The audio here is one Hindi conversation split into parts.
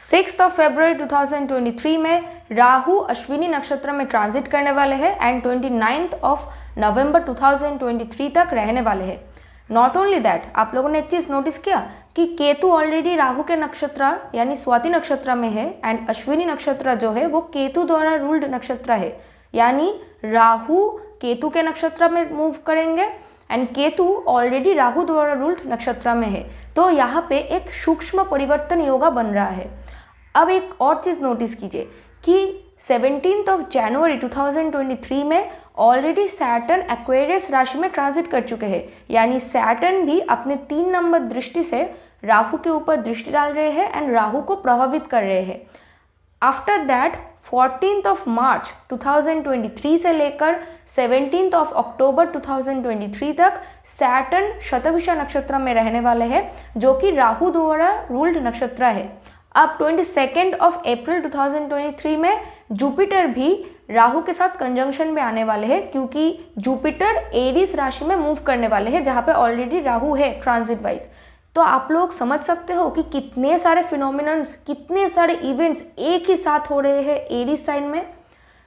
6 फरवरी 2023 में राहु अश्विनी नक्षत्र में ट्रांजिट करने वाले हैं एंड 29 नवंबर 2023 तक रहने वाले हैं। नॉट ओनली दैट, आप लोगों ने एक चीज़ नोटिस किया कि केतु ऑलरेडी राहु के नक्षत्र यानी स्वाति नक्षत्र में है एंड अश्विनी नक्षत्र जो है वो केतु द्वारा रूल्ड नक्षत्र है, यानी राहु केतु के नक्षत्र में मूव करेंगे एंड केतु ऑलरेडी राहु द्वारा रूल्ड नक्षत्र में है। तो यहाँ पे एक सूक्ष्म परिवर्तन योगा बन रहा है। अब एक और चीज़ नोटिस कीजिए कि 17 जनवरी 2023 में ऑलरेडी सैटर्न एक्वेरियस राशि में ट्रांजिट कर चुके हैं, यानी सैटर्न भी अपने 3 नंबर दृष्टि से राहु के ऊपर दृष्टि डाल रहे हैं एंड राहु को प्रभावित कर रहे हैं। आफ्टर दैट 14 मार्च 2023 से लेकर 17 अक्टूबर 2023 तक सैटर्न शतभिषा नक्षत्र में रहने वाले हैं, जो कि राहु द्वारा रूल्ड नक्षत्र है। अब 22 अप्रैल 2023 में जुपिटर भी राहु के साथ कंजंक्शन में आने वाले हैं, क्योंकि जुपिटर एरीज राशि में मूव करने वाले हैं, जहाँ पे ऑलरेडी राहु है ट्रांजिट वाइज। तो आप लोग समझ सकते हो कि कितने सारे फिनोमिनन्स, कितने सारे इवेंट्स एक ही साथ हो रहे हैं एरीज साइन में।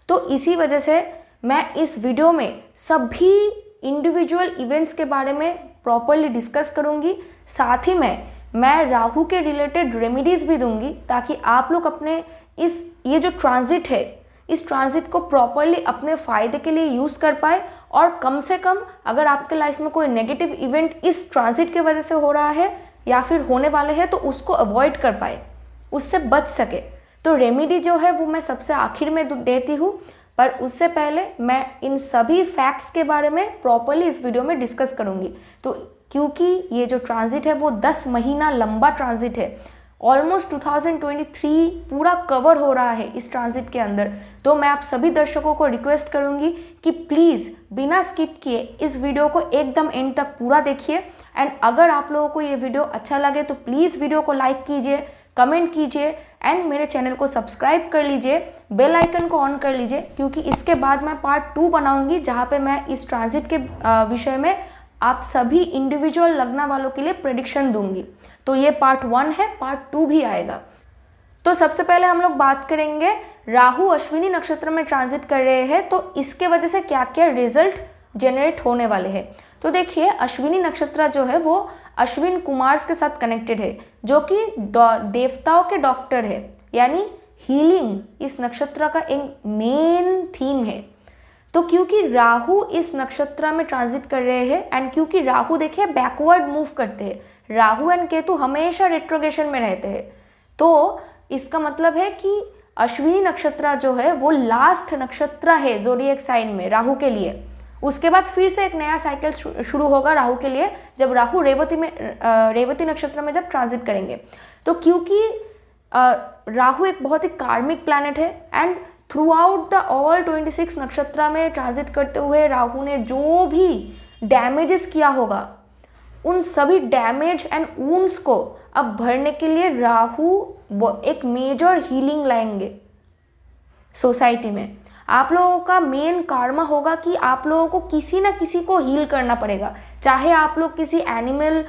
तो इसी वजह से मैं इस वीडियो में सभी इंडिविजुअल इवेंट्स के बारे में प्रॉपरली डिस्कस करूँगी, साथ ही मैं राहु के रिलेटेड रेमेडीज़ भी दूंगी, ताकि आप लोग अपने ये जो ट्रांजिट है, इस ट्रांजिट को प्रॉपरली अपने फ़ायदे के लिए यूज़ कर पाए, और कम से कम अगर आपके लाइफ में कोई नेगेटिव इवेंट इस ट्रांजिट के वजह से हो रहा है या फिर होने वाले हैं तो उसको अवॉइड कर पाए, उससे बच सके। तो रेमेडी जो है वो मैं सबसे आखिर में देती हूँ, पर उससे पहले मैं इन सभी फैक्ट्स के बारे में प्रॉपरली इस वीडियो में डिस्कस करूँगी। तो क्योंकि ये जो ट्रांजिट है वो 10 महीना लंबा ट्रांजिट है, ऑलमोस्ट 2023 पूरा कवर हो रहा है इस ट्रांजिट के अंदर। तो मैं आप सभी दर्शकों को रिक्वेस्ट करूंगी कि प्लीज़ बिना स्किप किए इस वीडियो को एकदम एंड तक पूरा देखिए, एंड अगर आप लोगों को ये वीडियो अच्छा लगे तो प्लीज़ वीडियो को लाइक कीजिए, कमेंट कीजिए एंड मेरे चैनल को सब्सक्राइब कर लीजिए, बेल आइकन को ऑन कर लीजिए, क्योंकि इसके बाद मैं पार्ट 2 बनाऊँगी, जहाँ पर मैं इस ट्रांजिट के विषय में आप सभी इंडिविजुअल लग्न वालों के लिए प्रेडिक्शन दूंगी। तो ये पार्ट 1 है, पार्ट 2 भी आएगा। तो सबसे पहले हम लोग बात करेंगे राहु अश्विनी नक्षत्र में ट्रांजिट कर रहे हैं, तो इसके वजह से क्या क्या रिजल्ट जनरेट होने वाले हैं। तो देखिए, अश्विनी नक्षत्र जो है वो अश्विन कुमार्स के साथ कनेक्टेड है, जो कि देवताओं के डॉक्टर है, यानी हीलिंग इस नक्षत्र का एक मेन थीम है। तो क्योंकि राहु इस नक्षत्र में ट्रांजिट कर रहे हैं एंड क्योंकि राहु देखिए बैकवर्ड मूव करते हैं, राहु एंड केतु हमेशा रेट्रोगेशन में रहते हैं, तो इसका मतलब है कि अश्विनी नक्षत्र जो है वो लास्ट नक्षत्र है ज़ोडिएक साइन में राहु के लिए। उसके बाद फिर से एक नया साइकिल शुरू होगा राहु के लिए, जब राहु रेवती नक्षत्र में जब ट्रांजिट करेंगे। तो क्योंकि राहु एक बहुत ही कार्मिक प्लैनेट है and through out the all 26 नक्षत्र में ट्रांजिट करते हुए राहु ने जो भी डैमेजेस किया होगा, उन सभी डैमेज एंड वुंड्स को अब भरने के लिए राहु एक मेजर हीलिंग लाएंगे सोसाइटी में। आप लोगों का मेन कार्मा होगा कि आप लोगों को किसी ना किसी को हील करना पड़ेगा, चाहे आप लोग किसी एनिमल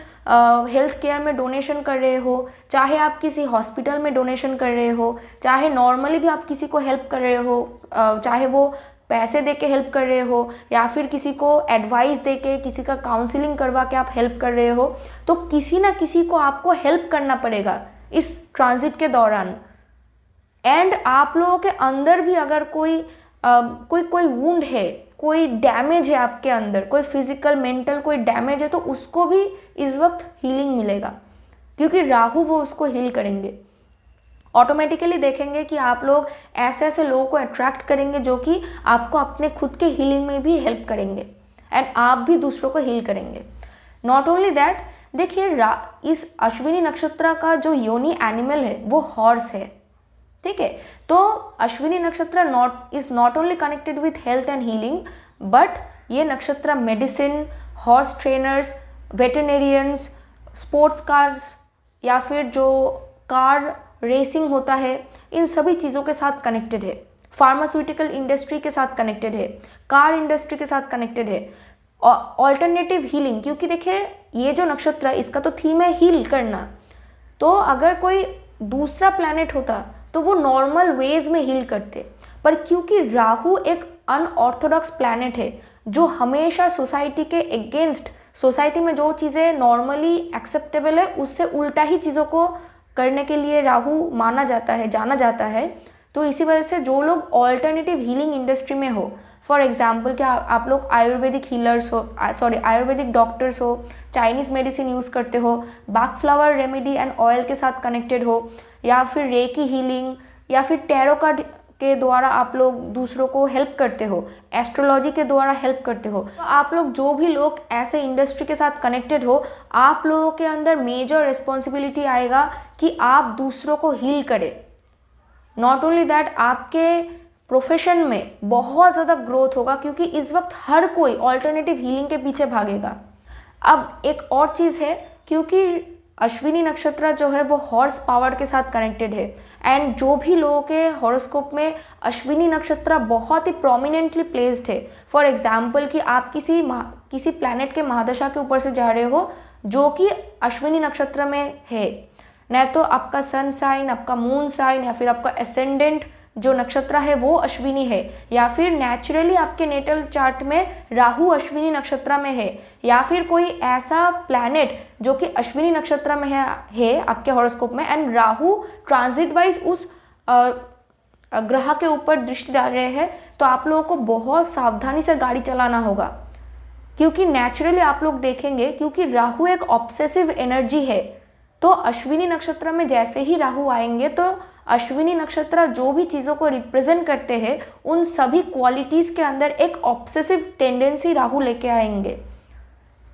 हेल्थ केयर में डोनेशन कर रहे हो, चाहे आप किसी हॉस्पिटल में डोनेशन कर रहे हो, चाहे नॉर्मली भी आप किसी को हेल्प कर रहे हो, चाहे वो पैसे दे के हेल्प कर रहे हो या फिर किसी को एडवाइस दे के, किसी का काउंसलिंग करवा के आप हेल्प कर रहे हो, तो किसी ना किसी को आपको हेल्प करना पड़ेगा इस ट्रांजिट के दौरान। एंड आप लोगों के अंदर भी अगर कोई वुंड है, कोई डैमेज है आपके अंदर, कोई फिजिकल मेंटल कोई डैमेज है, तो उसको भी इस वक्त हीलिंग मिलेगा, क्योंकि राहु वो उसको हील करेंगे। ऑटोमेटिकली देखेंगे कि आप लोग ऐसे ऐसे लोगों को अट्रैक्ट करेंगे जो कि आपको अपने खुद के हीलिंग में भी हेल्प करेंगे एंड आप भी दूसरों को हील करेंगे। नॉट ओनली दैट, देखिए इस अश्विनी नक्षत्र का जो योनि एनिमल है वो हॉर्स है, ठीक है। तो Ashwini nakshatra is not only connected with health and healing, but ये nakshatra medicine, horse trainers, veterinarians, sports cars या फिर जो कार रेसिंग होता है, इन सभी चीज़ों के साथ कनेक्टेड है। फार्मास्यूटिकल इंडस्ट्री के साथ कनेक्टेड है, कार इंडस्ट्री के साथ कनेक्टेड है, ऑल्टरनेटिव हीलिंग, क्योंकि देखिए ये जो नक्षत्र है इसका तो थीम है हील करना। तो अगर कोई दूसरा प्लैनेट होता तो वो नॉर्मल वेज में हील करते, पर क्योंकि राहु एक अनऑर्थोडॉक्स प्लैनेट है जो हमेशा सोसाइटी के अगेंस्ट, सोसाइटी में जो चीज़ें नॉर्मली एक्सेप्टेबल है उससे उल्टा ही चीज़ों को करने के लिए राहु माना जाता है, जाना जाता है। तो इसी वजह से जो लोग ऑल्टरनेटिव हीलिंग इंडस्ट्री में हो, फॉर एग्जाम्पल क्या आप लोग आयुर्वेदिक हीलर्स हो, आयुर्वेदिक डॉक्टर्स हो, चाइनीज़ मेडिसिन यूज़ करते हो, बाक फ्लावर रेमेडी एंड ऑयल के साथ कनेक्टेड हो, या फिर रेकी हीलिंग, या फिर टैरो कार्ड के द्वारा आप लोग दूसरों को हेल्प करते हो, एस्ट्रोलॉजी के द्वारा हेल्प करते हो, तो आप लोग जो भी लोग ऐसे इंडस्ट्री के साथ कनेक्टेड हो, आप लोगों के अंदर मेजर रिस्पॉन्सिबिलिटी आएगा कि आप दूसरों को हील करें। नॉट ओनली दैट, आपके प्रोफेशन में बहुत ज़्यादा ग्रोथ होगा क्योंकि इस वक्त हर कोई ऑल्टरनेटिव हीलिंग के पीछे भागेगा। अब एक और चीज़ है, क्योंकि अश्विनी नक्षत्र जो है वो हॉर्स पावर के साथ कनेक्टेड है, एंड जो भी लोगों के हॉरोस्कोप में अश्विनी नक्षत्र बहुत ही प्रोमिनेंटली प्लेस्ड है, फॉर एग्जाम्पल कि आप किसी प्लैनेट के महादशा के ऊपर से जा रहे हो जो कि अश्विनी नक्षत्र में है, न तो आपका सन साइन, आपका मून साइन, या फिर आपका एसेंडेंट जो नक्षत्र है वो अश्विनी है, या फिर नेचुरली आपके नेटल चार्ट में राहु अश्विनी नक्षत्र में है, या फिर कोई ऐसा प्लैनेट जो कि अश्विनी नक्षत्र में है आपके हॉरोस्कोप में, एंड राहु ट्रांजिट वाइज उस ग्रह के ऊपर दृष्टि डाल रहे हैं, तो आप लोगों को बहुत सावधानी से गाड़ी चलाना होगा। क्योंकि नेचुरली आप लोग देखेंगे, क्योंकि राहु एक ऑब्सेसिव एनर्जी है, तो अश्विनी नक्षत्र में जैसे ही राहु आएंगे तो अश्विनी नक्षत्र जो भी चीज़ों को रिप्रेजेंट करते हैं उन सभी क्वालिटीज़ के अंदर एक ऑब्सेसिव टेंडेंसी राहु लेके आएंगे।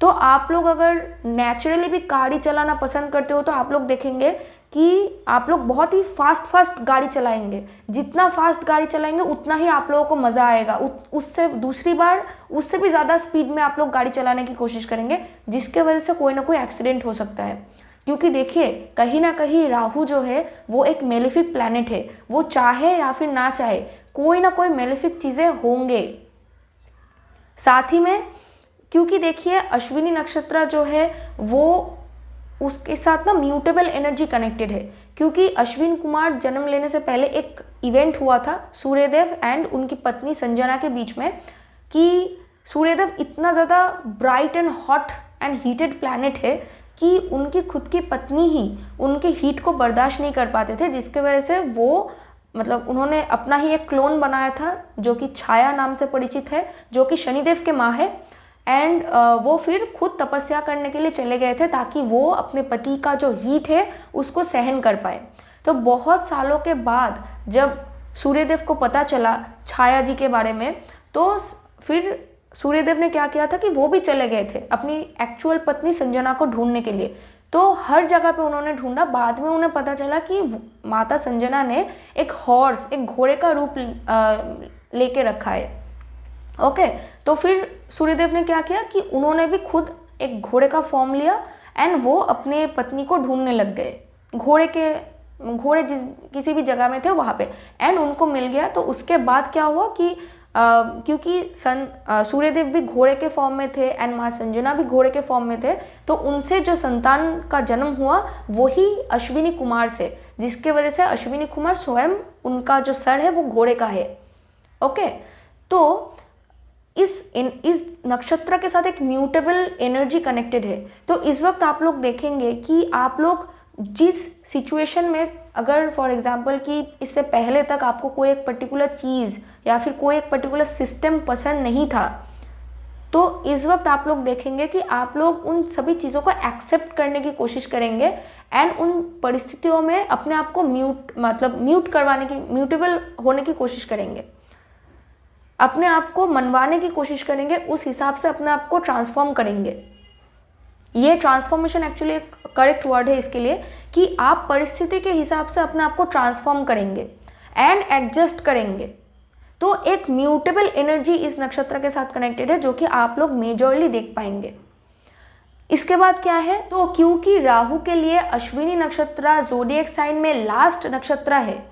तो आप लोग अगर नेचुरली भी गाड़ी चलाना पसंद करते हो तो आप लोग देखेंगे कि आप लोग बहुत ही फास्ट गाड़ी चलाएंगे। जितना फास्ट गाड़ी चलाएंगे उतना ही आप लोगों को मज़ा आएगा, उससे दूसरी बार उससे भी ज़्यादा स्पीड में आप लोग गाड़ी चलाने की कोशिश करेंगे, जिसके वजह से कोई ना कोई एक्सीडेंट हो सकता है। क्योंकि देखिए, कहीं ना कहीं राहु जो है वो एक मेलेफिक प्लैनेट है, वो चाहे या फिर ना चाहे कोई ना कोई मेलेफिक चीज़ें होंगे साथ ही में। क्योंकि देखिए, अश्विनी नक्षत्र जो है वो उसके साथ ना म्यूटेबल एनर्जी कनेक्टेड है, क्योंकि अश्विन कुमार जन्म लेने से पहले एक इवेंट हुआ था सूर्यदेव एंड उनकी पत्नी संजना के बीच में, कि सूर्यदेव इतना ज़्यादा bright and hot and heated planet है कि उनकी खुद की पत्नी ही उनके हीट को बर्दाश्त नहीं कर पाते थे, जिसके वजह से वो उन्होंने अपना ही एक क्लोन बनाया था जो कि छाया नाम से परिचित है, जो कि शनिदेव के माँ है, एंड वो फिर खुद तपस्या करने के लिए चले गए थे ताकि वो अपने पति का जो हीट है उसको सहन कर पाए। तो बहुत सालों के बाद जब सूर्यदेव को पता चला छाया जी के बारे में, तो फिर सूर्यदेव ने क्या किया था कि वो भी चले गए थे अपनी एक्चुअल पत्नी संजना को ढूंढने के लिए। तो हर जगह पे उन्होंने ढूंढा, बाद में उन्हें पता चला कि माता संजना ने एक हॉर्स, एक घोड़े का रूप लेके रखा है। ओके, तो फिर सूर्यदेव ने क्या किया कि उन्होंने भी खुद एक घोड़े का फॉर्म लिया एंड वो अपने पत्नी को ढूंढने लग गए। घोड़े जिस किसी भी जगह में थे वहाँ पे, एंड उनको मिल गया। तो उसके बाद क्या हुआ कि क्योंकि सूर्यदेव भी घोड़े के फॉर्म में थे एंड माँ संजना भी घोड़े के फॉर्म में थे, तो उनसे जो संतान का जन्म हुआ वही अश्विनी कुमार से, जिसके वजह से अश्विनी कुमार स्वयं उनका जो सर है वो घोड़े का है। ओके, तो इस नक्षत्र के साथ एक म्यूटेबल एनर्जी कनेक्टेड है। तो इस वक्त आप लोग देखेंगे कि आप लोग जिस सिचुएशन में, अगर फॉर एग्जांपल कि इससे पहले तक आपको कोई एक पर्टिकुलर चीज़ या फिर कोई एक पर्टिकुलर सिस्टम पसंद नहीं था, तो इस वक्त आप लोग देखेंगे कि आप लोग उन सभी चीज़ों को एक्सेप्ट करने की कोशिश करेंगे एंड उन परिस्थितियों में अपने आप को म्यूटेबल होने की कोशिश करेंगे, अपने आप को मनवाने की कोशिश करेंगे, उस हिसाब से अपने आप को ट्रांसफॉर्म करेंगे। ये ट्रांसफॉर्मेशन एक्चुअली एक करेक्ट वर्ड है इसके लिए, कि आप परिस्थिति के हिसाब से अपने आप को ट्रांसफॉर्म करेंगे एंड एडजस्ट करेंगे। तो एक म्यूटेबल एनर्जी इस नक्षत्र के साथ कनेक्टेड है, जो कि आप लोग मेजरली देख पाएंगे। इसके बाद क्या है, तो क्योंकि राहु के लिए अश्विनी नक्षत्र ज़ोडिएक साइन में लास्ट नक्षत्र है,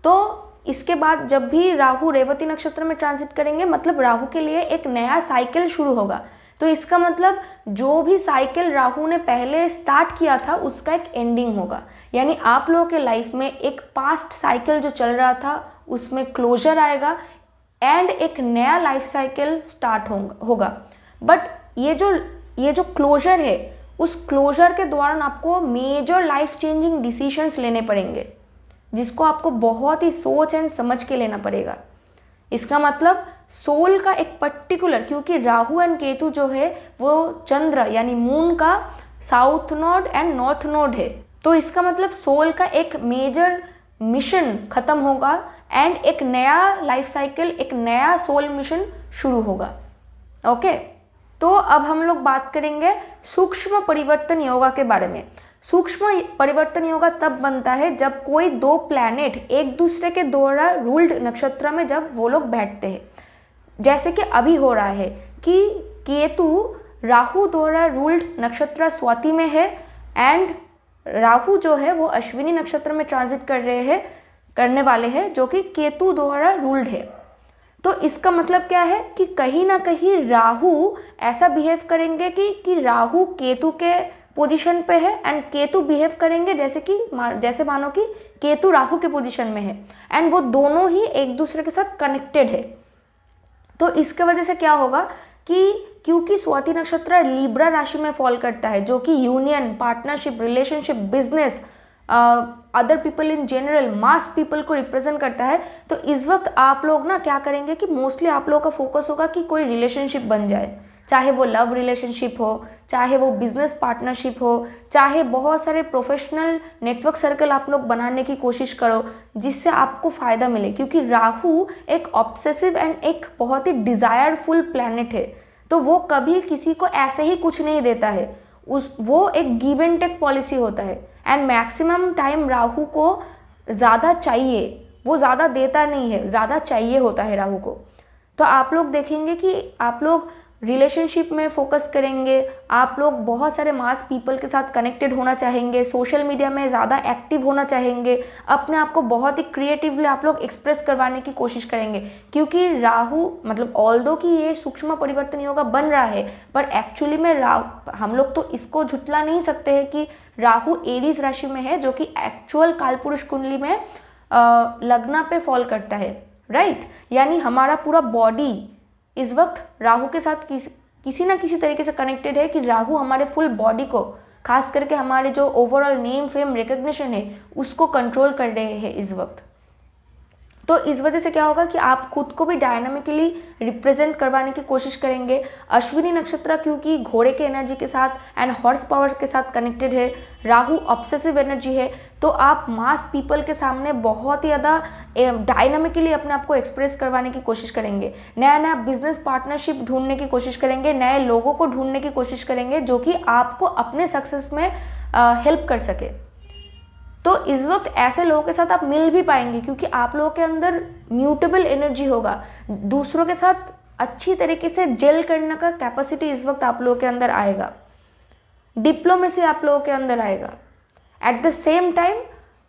तो इसके बाद जब भी राहु रेवती नक्षत्र में ट्रांजिट करेंगे, मतलब राहु के लिए एक नया साइकिल शुरू होगा। तो तो इसका मतलब जो भी साइकिल राहु ने पहले स्टार्ट किया था उसका एक एंडिंग होगा, यानी आप लोगों के लाइफ में एक पास्ट साइकिल जो चल रहा था उसमें क्लोजर आएगा एंड एक नया लाइफ साइकिल स्टार्ट होगा। बट ये जो क्लोजर है, उस क्लोजर के दौरान आपको मेजर लाइफ चेंजिंग डिसीजंस लेने पड़ेंगे, जिसको आपको बहुत ही सोच एंड समझ के लेना पड़ेगा। इसका मतलब सोल का एक पर्टिकुलर, क्योंकि राहु एंड केतु जो है वो चंद्र यानी मून का south node and north node है, तो इसका मतलब सोल का एक मेजर मिशन खत्म होगा एंड एक नया लाइफ साइकिल, एक नया सोल मिशन शुरू होगा। ओके, तो अब हम लोग बात करेंगे सूक्ष्म परिवर्तन योगा के बारे में। सूक्ष्म परिवर्तन योगा तब बनता है जब कोई दो प्लैनेट एक दूसरे के द्वारा रूल्ड नक्षत्र में जब वो लोग बैठते हैं, जैसे कि अभी हो रहा है कि केतु राहु द्वारा रूल्ड नक्षत्र स्वाति में है एंड राहु जो है वो अश्विनी नक्षत्र में ट्रांजिट करने वाले हैं जो कि केतु द्वारा रूल्ड है। तो इसका मतलब क्या है कि कहीं ना कहीं राहु ऐसा बिहेव करेंगे कि राहु केतु के पोजीशन पे है एंड केतु बिहेव करेंगे जैसे मानो कि केतु राहु के पोजीशन में है एंड वो दोनों ही एक दूसरे के साथ कनेक्टेड है। तो इसके वजह से क्या होगा कि क्योंकि स्वाति नक्षत्र लिब्रा राशि में फॉल करता है जो कि union, partnership, relationship, business, other people in general, mass people को रिप्रेजेंट करता है, तो इस वक्त आप लोग ना क्या करेंगे कि मोस्टली आप लोगों का फोकस होगा कि कोई रिलेशनशिप बन जाए, चाहे वो लव रिलेशनशिप हो, चाहे वो बिजनेस पार्टनरशिप हो, चाहे बहुत सारे प्रोफेशनल नेटवर्क सर्कल आप लोग बनाने की कोशिश करो जिससे आपको फ़ायदा मिले, क्योंकि राहु एक ऑब्सेसिव एंड एक बहुत ही डिज़ायरफुल प्लैनेट है, तो वो कभी किसी को ऐसे ही कुछ नहीं देता है, वो एक गिव एंड टेक पॉलिसी होता है एंड मैक्सिमम टाइम राहु को ज़्यादा चाहिए, वो ज़्यादा देता नहीं है, ज़्यादा चाहिए होता है राहु को। तो आप लोग देखेंगे कि आप लोग रिलेशनशिप में फोकस करेंगे, आप लोग बहुत सारे मास पीपल के साथ कनेक्टेड होना चाहेंगे, सोशल मीडिया में ज़्यादा एक्टिव होना चाहेंगे, अपने आप को बहुत ही क्रिएटिवली आप लोग एक्सप्रेस करवाने की कोशिश करेंगे, क्योंकि राहु मतलब ऑल्दो कि ये सूक्ष्म परिवर्तन योगा बन रहा है पर एक्चुअली में हम लोग तो इसको झुटला नहीं सकते हैं कि राहु एरीज राशि में है जो कि एक्चुअल कालपुरुष कुंडली में लग्न पे फॉल करता है, राइट। यानी हमारा पूरा बॉडी इस वक्त राहु के साथ किसी ना किसी तरीके से कनेक्टेड है कि राहु हमारे फुल बॉडी को, खास करके हमारे जो ओवरऑल नेम फेम रिकग्निशन है उसको कंट्रोल कर रहे हैं इस वक्त। तो इस वजह से क्या होगा कि आप खुद को भी डायनामिकली रिप्रेजेंट करवाने की कोशिश करेंगे। अश्विनी नक्षत्र क्योंकि घोड़े के एनर्जी के साथ एंड हॉर्स पावर के साथ कनेक्टेड है, राहु ऑब्सेसिव एनर्जी है, तो आप मास पीपल के सामने बहुत ही ज़्यादा डायनामिकली अपने आप को एक्सप्रेस करवाने की कोशिश करेंगे, नया नया बिजनेस पार्टनरशिप ढूंढने की कोशिश करेंगे, नए लोगों को ढूंढने की कोशिश करेंगे जो कि आपको अपने सक्सेस में हेल्प कर सके। तो इस वक्त ऐसे लोगों के साथ आप मिल भी पाएंगे क्योंकि आप लोगों के अंदर म्यूटेबल एनर्जी होगा, दूसरों के साथ अच्छी तरीके से जेल करने का कैपेसिटी इस वक्त आप लोगों के अंदर आएगा, डिप्लोमेसी आप लोगों के अंदर आएगा। एट द सेम टाइम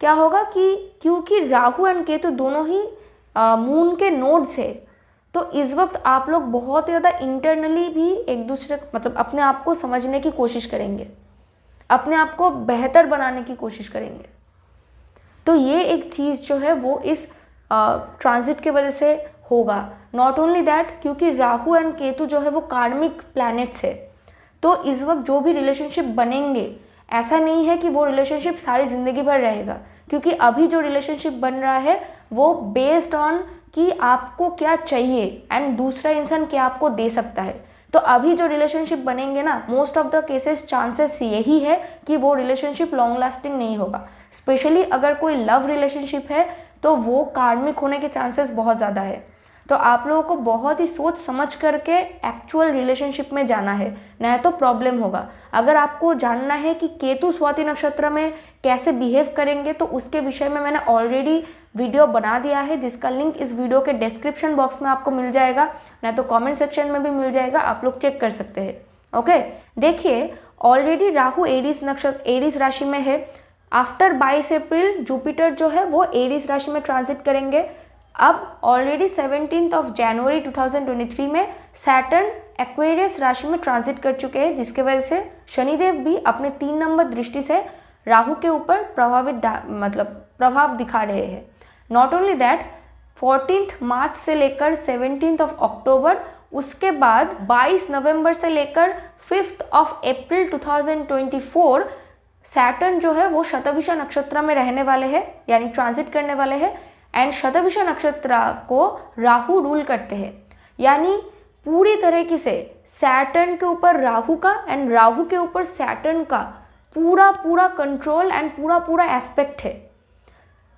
क्या होगा कि क्योंकि राहु एंड केतु दोनों ही मून के नोड्स है, तो इस वक्त आप लोग बहुत ज़्यादा इंटरनली भी एक दूसरे मतलब अपने आप को समझने की कोशिश करेंगे, अपने आप को बेहतर बनाने की कोशिश करेंगे। तो ये एक चीज़ जो है वो इस ट्रांजिट के वजह से होगा। नॉट ओनली दैट, क्योंकि राहु एंड केतु जो है वो कार्मिक प्लैनेट्स है, तो इस वक्त जो भी रिलेशनशिप बनेंगे ऐसा नहीं है कि वो रिलेशनशिप सारी ज़िंदगी भर रहेगा, क्योंकि अभी जो रिलेशनशिप बन रहा है वो बेस्ड ऑन कि आपको क्या चाहिए एंड दूसरा इंसान क्या आपको दे सकता है। तो अभी जो रिलेशनशिप बनेंगे ना, most of the cases chances यही है कि वो रिलेशनशिप लॉन्ग लास्टिंग नहीं होगा। स्पेशली अगर कोई लव रिलेशनशिप है तो वो कार्मिक होने के चांसेस बहुत ज़्यादा है। तो आप लोगों को बहुत ही सोच समझ करके एक्चुअल रिलेशनशिप में जाना है, नहीं तो प्रॉब्लम होगा। अगर आपको जानना है कि केतु स्वाति नक्षत्र में कैसे बिहेव करेंगे तो उसके विषय में मैंने ऑलरेडी वीडियो बना दिया है, जिसका लिंक इस वीडियो के डिस्क्रिप्शन बॉक्स में आपको मिल जाएगा, नहीं तो कमेंट सेक्शन में भी मिल जाएगा, आप लोग चेक कर सकते हैं। ओके, देखिए ऑलरेडी राहु एरीज राशि में है। आफ्टर 22 अप्रैल जुपिटर जो है वो एरीज राशि में ट्रांजिट करेंगे। अब ऑलरेडी 17 जनवरी 2023 में सैटर्न एक्वेरियस राशि में ट्रांजिट कर चुके हैं, जिसके वजह से शनिदेव भी अपने 3 नंबर दृष्टि से राहु के ऊपर प्रभाव दिखा रहे हैं। नॉट ओनली दैट, 14 मार्च से लेकर 17 अक्टूबर, उसके बाद 22 नवंबर से लेकर 5 अप्रैल 2024 सैटर्न जो है वो शतभिषा नक्षत्र में रहने वाले हैं, यानी ट्रांजिट करने वाले हैं। एंड शतभिषा नक्षत्र को राहु रूल करते हैं, यानी पूरी तरीके से सैटर्न के ऊपर राहु का एंड राहु के ऊपर सैटर्न का पूरा कंट्रोल एंड पूरा एस्पेक्ट है।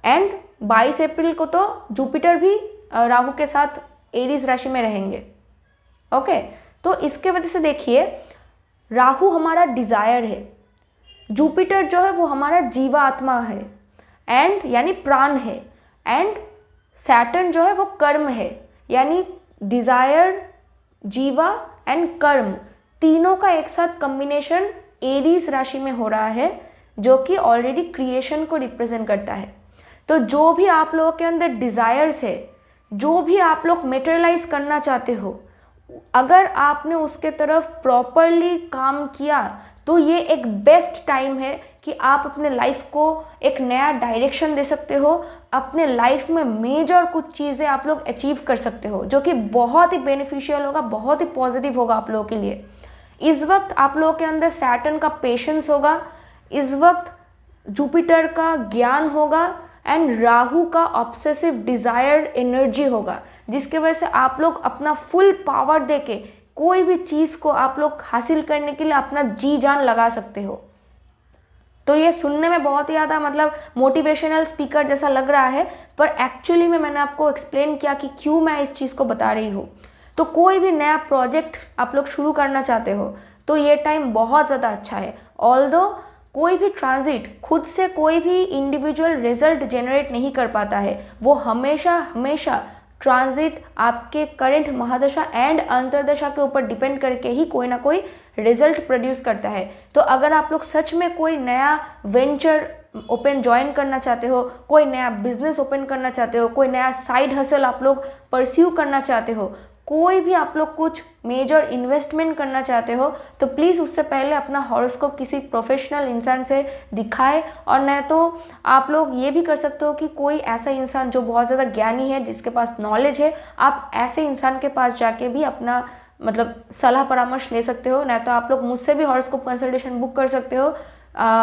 एंड 22 अप्रैल को तो जुपिटर भी राहु के साथ एरीज राशि में रहेंगे। ओके, तो इसके वजह से देखिए, राहु हमारा डिजायर है, जुपिटर जो है वो हमारा जीवात्मा है एंड यानी प्राण है, एंड सैटर्न जो है वो कर्म है, यानी डिजायर, जीवा एंड कर्म तीनों का एक साथ कॉम्बिनेशन एरीज राशि में हो रहा है, जो कि ऑलरेडी क्रिएशन को रिप्रेजेंट करता है। तो जो भी आप लोगों के अंदर डिजायर्स है, जो भी आप लोग मेटेरियलाइज करना चाहते हो, अगर आपने उसके तरफ प्रॉपरली काम किया तो ये एक बेस्ट टाइम है कि आप अपने लाइफ को एक नया डायरेक्शन दे सकते हो, अपने लाइफ में मेजर कुछ चीज़ें आप लोग अचीव कर सकते हो, जो कि बहुत ही बेनिफिशियल होगा, बहुत ही पॉजिटिव होगा आप लोगों के लिए। इस वक्त आप लोगों के अंदर सैटर्न का पेशेंस होगा, इस वक्त जुपिटर का ज्ञान होगा एंड राहु का ऑब्सेसिव डिजायर एनर्जी होगा, जिसके वजह से आप लोग अपना फुल पावर देके कोई भी चीज़ को आप लोग हासिल करने के लिए अपना जी जान लगा सकते हो। तो ये सुनने में बहुत ही ज़्यादा मोटिवेशनल स्पीकर जैसा लग रहा है, पर एक्चुअली में मैंने आपको एक्सप्लेन किया कि क्यों मैं इस चीज़ को बता रही हूँ। तो कोई भी नया प्रोजेक्ट आप लोग शुरू करना चाहते हो तो ये टाइम बहुत ज़्यादा अच्छा है। ऑल्दो कोई भी ट्रांजिट खुद से कोई भी इंडिविजुअल रिजल्ट जनरेट नहीं कर पाता है, वो हमेशा ट्रांजिट आपके करंट महादशा एंड अंतर्दशा के ऊपर डिपेंड करके ही कोई ना कोई रिजल्ट प्रोड्यूस करता है। तो अगर आप लोग सच में कोई नया वेंचर ज्वाइन करना चाहते हो, कोई नया बिजनेस ओपन करना चाहते हो, कोई नया साइड हसल आप लोग परस्यू करना चाहते हो, कोई भी आप लोग कुछ मेजर इन्वेस्टमेंट करना चाहते हो, तो प्लीज़ उससे पहले अपना हॉरोस्कोप किसी प्रोफेशनल इंसान से दिखाए। और नहीं तो आप लोग ये भी कर सकते हो कि कोई ऐसा इंसान जो बहुत ज़्यादा ज्ञानी है, जिसके पास नॉलेज है, आप ऐसे इंसान के पास जाके भी अपना सलाह परामर्श ले सकते हो। नहीं तो आप लोग मुझसे भी हॉरोस्कोप कंसल्टेशन बुक कर सकते हो।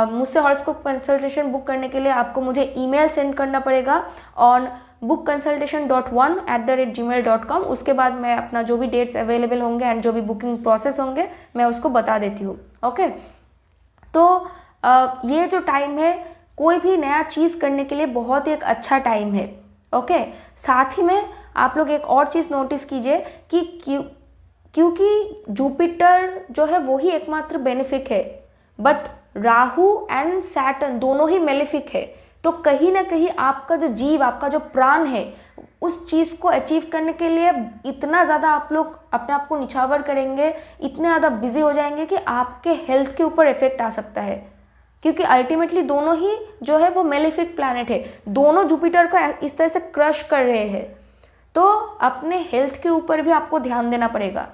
मुझसे हॉरोस्कोप कंसल्टेशन बुक करने के लिए आपको मुझे ईमेल सेंड करना पड़ेगा ऑन bookconsultation.1@gmail.com। उसके बाद मैं अपना जो भी डेट्स अवेलेबल होंगे एंड जो भी बुकिंग प्रोसेस होंगे मैं उसको बता देती हूँ। ओके, तो ये जो टाइम है कोई भी नया चीज़ करने के लिए बहुत ही एक अच्छा टाइम है। ओके, साथ ही में आप लोग एक और चीज़ नोटिस कीजिए कि क्योंकि जुपिटर जो है वो ही एकमात्र बेनिफिक है, बट राहु एंड सैटर्न दोनों ही मेलेफिक है। तो कहीं ना कहीं आपका जो जीव, आपका जो प्राण है, उस चीज़ को अचीव करने के लिए इतना ज़्यादा आप लोग अपने आप को निछावर करेंगे, इतने ज़्यादा बिजी हो जाएंगे कि आपके हेल्थ के ऊपर इफेक्ट आ सकता है, क्योंकि अल्टीमेटली दोनों ही जो है वो मेलेफिक प्लैनेट है, दोनों जुपिटर को इस तरह से क्रश कर रहे हैं। तो अपने हेल्थ के ऊपर भी आपको ध्यान देना पड़ेगा,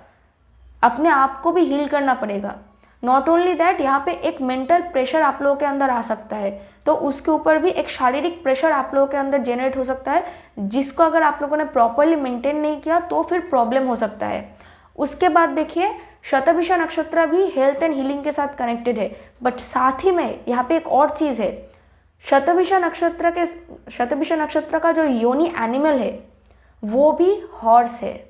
अपने आप को भी हील करना पड़ेगा। नॉट ओनली दैट, यहाँ पे एक मेंटल प्रेशर आप लोगों के अंदर आ सकता है, तो उसके ऊपर भी एक शारीरिक प्रेशर आप लोगों के अंदर जनरेट हो सकता है, जिसको अगर आप लोगों ने प्रॉपरली मेंटेन नहीं किया तो फिर प्रॉब्लम हो सकता है। उसके बाद देखिए, शतभिषा नक्षत्र भी हेल्थ एंड हीलिंग के साथ कनेक्टेड है, बट साथ ही में यहाँ पे एक और चीज़ है। शतभिषा नक्षत्र का जो योनि एनिमल है वो भी हॉर्स है,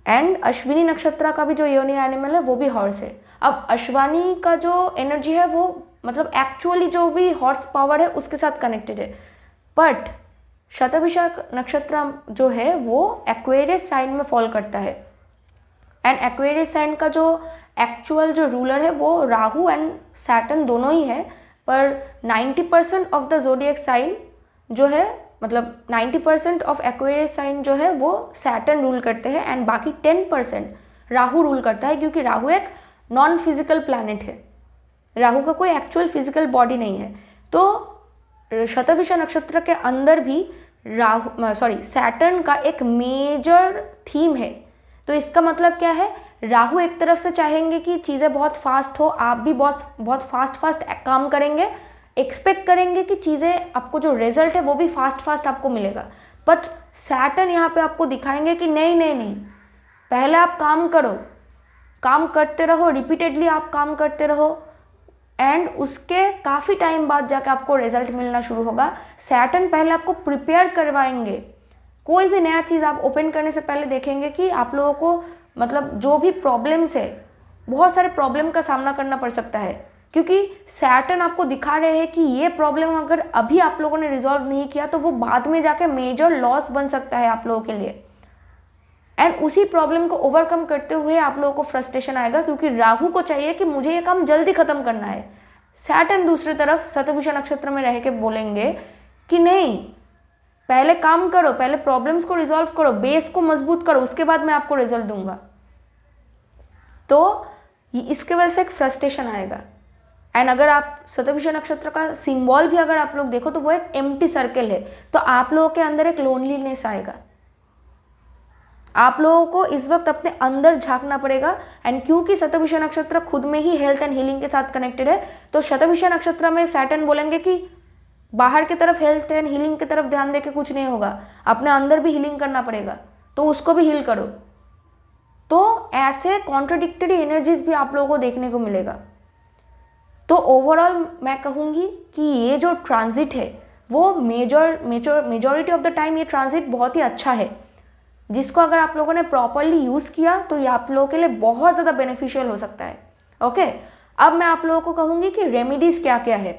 एंड अश्विनी नक्षत्र का भी जो योनि एनिमल है वो भी हॉर्स है। अब अश्वानी का जो एनर्जी है वो एक्चुअली जो भी हॉर्स पावर है उसके साथ कनेक्टेड है, बट शतभिषा नक्षत्र जो है वो एक्वेरियस साइन में फॉल करता है, एंड एक्वेरियस साइन का जो एक्चुअल जो रूलर है वो राहु एंड सैटर्न दोनों ही है, पर 90% ऑफ द ज़ोडिएक साइन जो है 90% ऑफ एक्वेरियस साइन जो है वो सैटर्न रूल करते हैं, एंड बाकी 10% राहु रूल करता है, क्योंकि राहु एक नॉन फिजिकल प्लैनेट है, राहु का कोई एक्चुअल फिजिकल बॉडी नहीं है। तो शतभिषा नक्षत्र के अंदर भी सैटर्न का एक मेजर थीम है, तो इसका मतलब क्या है, राहु एक तरफ से चाहेंगे कि चीज़ें बहुत फास्ट हो, आप भी बहुत फास्ट काम करेंगे, एक्सपेक्ट करेंगे कि चीज़ें आपको जो रिजल्ट है वो भी फास्ट आपको मिलेगा। बट सैटर्न यहाँ पे आपको दिखाएंगे कि नहीं, पहले आप काम करो, काम करते रहो, रिपीटेडली आप काम करते रहो, एंड उसके काफ़ी टाइम बाद जाके आपको रिजल्ट मिलना शुरू होगा। सैटर्न पहले आपको प्रिपेयर करवाएंगे। कोई भी नया चीज़ आप ओपन करने से पहले देखेंगे कि आप लोगों को मतलब जो भी प्रॉब्लम्स है, बहुत सारे प्रॉब्लम का सामना करना पड़ सकता है, क्योंकि सैटर्न आपको दिखा रहे हैं कि ये प्रॉब्लम अगर अभी आप लोगों ने रिजॉल्व नहीं किया तो वो बाद में जाके मेजर लॉस बन सकता है आप लोगों के लिए। एंड उसी प्रॉब्लम को ओवरकम करते हुए आप लोगों को फ्रस्ट्रेशन आएगा, क्योंकि राहु को चाहिए कि मुझे ये काम जल्दी खत्म करना है। सैटर्न दूसरी तरफ शतभिषा नक्षत्र में रह के बोलेंगे कि नहीं, पहले काम करो, पहले प्रॉब्लम्स को रिजॉल्व करो, बेस को मजबूत करो, उसके बाद मैं आपको रिजल्ट दूंगा। तो इसके वजह से एक फ्रस्ट्रेशन आएगा। एंड अगर आप शतभिषा नक्षत्र का सिंबल भी अगर आप लोग देखो तो वो एक एम्प्टी सर्कल है, तो आप लोगों के अंदर एक लोनलीनेस आएगा। आप लोगों को इस वक्त अपने अंदर झांकना पड़ेगा। एंड क्योंकि शतभिषा नक्षत्र खुद में ही हेल्थ एंड हीलिंग के साथ कनेक्टेड है, तो शतभिषा नक्षत्र में सैटर्न बोलेंगे कि बाहर की तरफ हेल्थ एंड हीलिंग की तरफ ध्यान देके कुछ नहीं होगा, अपने अंदर भी हीलिंग करना पड़ेगा, तो उसको भी हील करो। तो ऐसे कॉन्ट्राडिक्टरी एनर्जीज भी आप लोगों को देखने को मिलेगा। तो ओवरऑल मैं कहूँगी कि ये जो ट्रांजिट है वो मेजॉरिटी ऑफ द टाइम ये ट्रांजिट बहुत ही अच्छा है, जिसको अगर आप लोगों ने प्रॉपरली यूज़ किया तो ये आप लोगों के लिए बहुत ज़्यादा बेनिफिशियल हो सकता है। ओके, अब मैं आप लोगों को कहूँगी कि रेमेडीज़ क्या क्या है।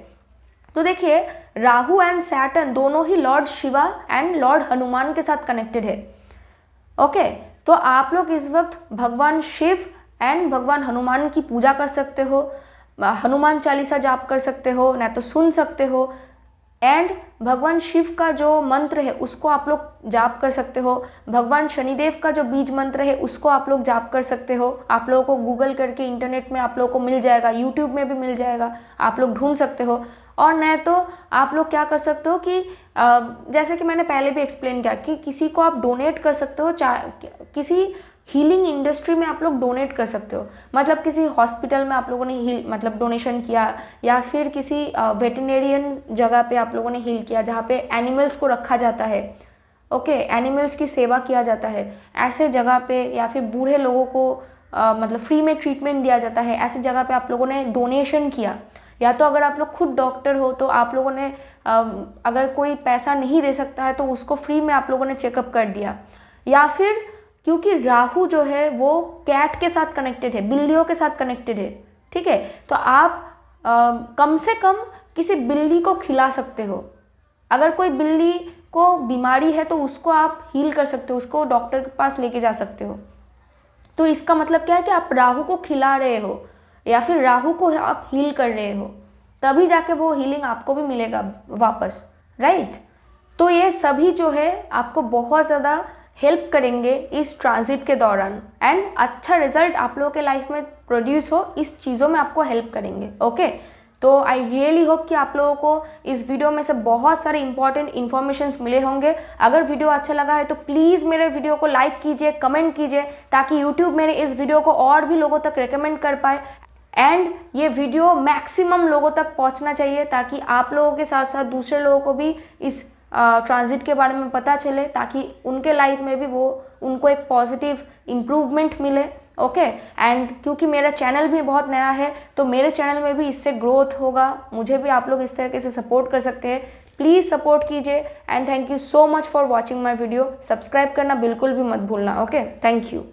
तो देखिए, राहु एंड सैटर्न दोनों ही lord Shiva and lord Hanuman के साथ कनेक्टेड है। ओके, तो आप लोग इस वक्त भगवान शिव एंड भगवान हनुमान की पूजा कर सकते हो, हनुमान चालीसा जाप कर सकते हो, ना तो सुन सकते हो। एंड भगवान शिव का जो मंत्र है उसको आप लोग जाप कर सकते हो। भगवान शनिदेव का जो बीज मंत्र है उसको आप लोग जाप कर सकते हो। आप लोगों को गूगल करके इंटरनेट में आप लोगों को मिल जाएगा, यूट्यूब में भी मिल जाएगा, आप लोग ढूंढ सकते हो। और नहीं तो आप लोग क्या कर सकते हो कि जैसे कि मैंने पहले भी एक्सप्लेन किया कि किसी को आप डोनेट कर सकते हो, किसी हीलिंग इंडस्ट्री में आप लोग डोनेट कर सकते हो। मतलब किसी हॉस्पिटल में आप लोगों ने मतलब डोनेशन किया, या फिर किसी वेटरनेरियन जगह पे आप लोगों ने हील किया जहाँ पे एनिमल्स को रखा जाता है। ओके, एनिमल्स की सेवा किया जाता है ऐसे जगह पे, या फिर बूढ़े लोगों को मतलब फ्री में ट्रीटमेंट दिया जाता है, ऐसी जगह पे आप लोगों ने डोनेशन किया। या तो अगर आप लोग खुद डॉक्टर हो तो आप लोगों ने अगर कोई पैसा नहीं दे सकता है तो उसको फ्री में आप लोगों ने चेकअप कर दिया। या फिर क्योंकि राहु जो है वो कैट के साथ कनेक्टेड है, बिल्लियों के साथ कनेक्टेड है, ठीक है, तो आप कम से कम किसी बिल्ली को खिला सकते हो। अगर कोई बिल्ली को बीमारी है तो उसको आप हील कर सकते हो, उसको डॉक्टर के पास लेके जा सकते हो। तो इसका मतलब क्या है कि आप राहु को खिला रहे हो या फिर राहु को आप हील कर रहे हो, तभी जाके वो हीलिंग आपको भी मिलेगा वापस, राइट। तो ये सभी जो है आपको बहुत ज़्यादा हेल्प करेंगे इस ट्रांजिट के दौरान, एंड अच्छा रिजल्ट आप लोगों के लाइफ में प्रोड्यूस हो, इस चीज़ों में आपको हेल्प करेंगे। ओके, तो आई रियली होप कि आप लोगों को इस वीडियो में से बहुत सारे इंपॉर्टेंट इन्फॉर्मेशंस मिले होंगे। अगर वीडियो अच्छा लगा है तो प्लीज़ मेरे वीडियो को लाइक कीजिए, कमेंट कीजिए, ताकि यूट्यूब मेरे इस वीडियो को और भी लोगों तक रिकमेंड कर पाए। एंड ये वीडियो मैक्सिमम लोगों तक पहुंचना चाहिए, ताकि आप लोगों के साथ साथ दूसरे लोगों को भी इस ट्रांजिट के बारे में पता चले, ताकि उनके लाइफ में भी उनको एक पॉजिटिव इम्प्रूवमेंट मिले। ओके, एंड क्योंकि मेरा चैनल भी बहुत नया है तो मेरे चैनल में भी इससे ग्रोथ होगा, मुझे भी आप लोग इस तरीके से सपोर्ट कर सकते हैं। प्लीज़ सपोर्ट कीजिए, and thank you so much for watching my video. Subscribe करना बिल्कुल भी मत भूलना। Okay, thank you.